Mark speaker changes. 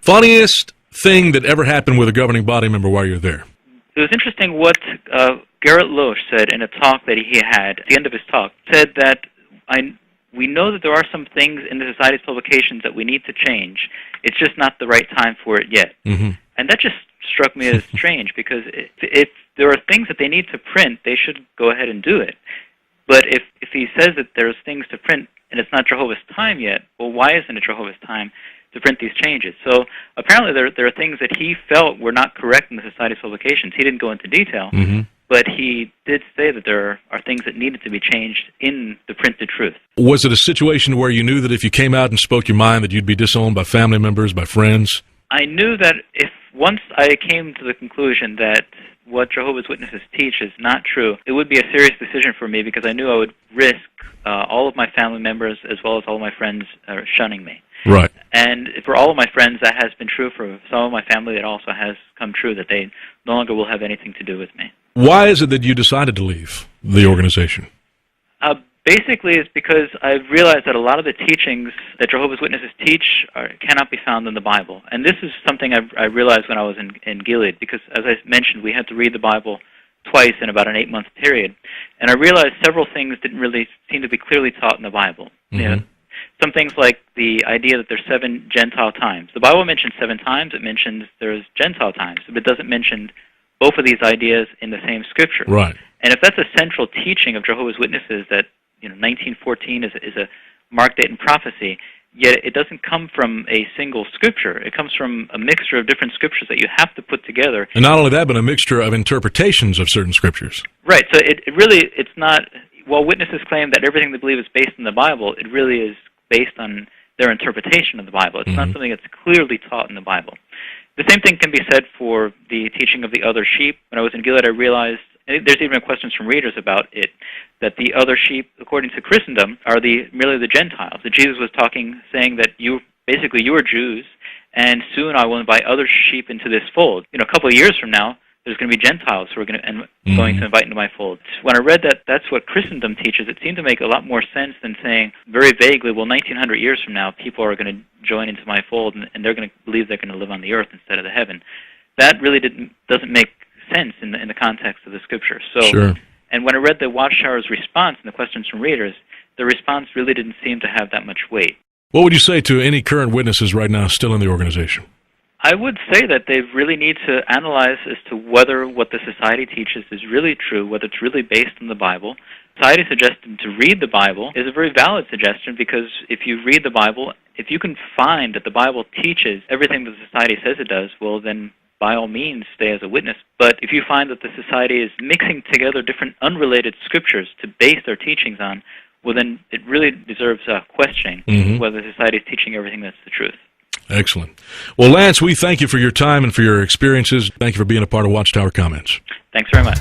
Speaker 1: Funniest thing that ever happened with a governing body member while you're there?
Speaker 2: It was interesting what Garrett Loesch said in a talk that he had. At the end of his talk, said that we know that there are some things in the Society's publications that we need to change. It's just not the right time for it yet.
Speaker 1: Mm-hmm.
Speaker 2: And that just struck me as strange, because if there are things that they need to print, they should go ahead and do it. But if he says that there's things to print and it's not Jehovah's time yet, well, why isn't it Jehovah's time to print these changes? So apparently there are things that he felt were not correct in the Society's publications. He didn't go into detail,
Speaker 1: mm-hmm.
Speaker 2: but he did say that there are things that needed to be changed in the printed truth.
Speaker 1: Was it a situation where you knew that if you came out and spoke your mind that you'd be disowned by family members, by friends?
Speaker 2: I knew that if once I came to the conclusion that what Jehovah's Witnesses teach is not true, it would be a serious decision for me, because I knew I would risk all of my family members as well as all of my friends shunning me.
Speaker 1: Right.
Speaker 2: And for all of my friends, that has been true. For some of my family, it also has come true, that they no longer will have anything to do with me.
Speaker 1: Why is it that you decided to leave the organization?
Speaker 2: Basically, it's because I've realized that a lot of the teachings that Jehovah's Witnesses teach cannot be found in the Bible. And this is something I realized when I was in Gilead, because, as I mentioned, we had to read the Bible twice in about an 8-month period. And I realized several things didn't really seem to be clearly taught in the Bible.
Speaker 1: Mm-hmm.
Speaker 2: You know, some things like the idea that there's 7 Gentile times. The Bible mentions 7 times. It mentions there's Gentile times, but it doesn't mention both of these ideas in the same scripture.
Speaker 1: Right.
Speaker 2: And if that's a central teaching of Jehovah's Witnesses, that 1914 is a mark date in prophecy, yet it doesn't come from a single scripture. It comes from a mixture of different scriptures that you have to put together.
Speaker 1: And not only that, but a mixture of interpretations of certain scriptures.
Speaker 2: Right. So it's not, while witnesses claim that everything they believe is based in the Bible, it really is based on their interpretation of the Bible. It's not something that's clearly taught in the Bible. The same thing can be said for the teaching of the other sheep. When I was in Gilead, I realized, and there's even questions from readers about it, that the other sheep, according to Christendom, are merely the Gentiles. That Jesus was saying that you are Jews, and soon I will invite other sheep into this fold. A couple of years from now, there's going to be Gentiles who are going to invite into my fold. When I read that that's what Christendom teaches, it seemed to make a lot more sense than saying very vaguely, well, 1900 years from now, people are going to join into my fold, and they're going to believe they're going to live on the earth instead of the heaven. That really doesn't make sense in the context of the scripture. So,
Speaker 1: sure.
Speaker 2: And when I read the Watchtower's response and the questions from readers, the response really didn't seem to have that much weight.
Speaker 1: What would you say to any current witnesses right now still in the organization?
Speaker 2: I would say that they really need to analyze as to whether what the Society teaches is really true, whether it's really based on the Bible. Society suggested to read the Bible is a very valid suggestion, because if you read the Bible, if you can find that the Bible teaches everything that the Society says it does, well, then by all means stay as a witness. But if you find that the Society is mixing together different unrelated scriptures to base their teachings on, well, then it really deserves questioning whether the Society is teaching everything that's the truth.
Speaker 1: Excellent. Well, Lance, we thank you for your time and for your experiences. Thank you for being a part of Watchtower Comments.
Speaker 2: Thanks very much.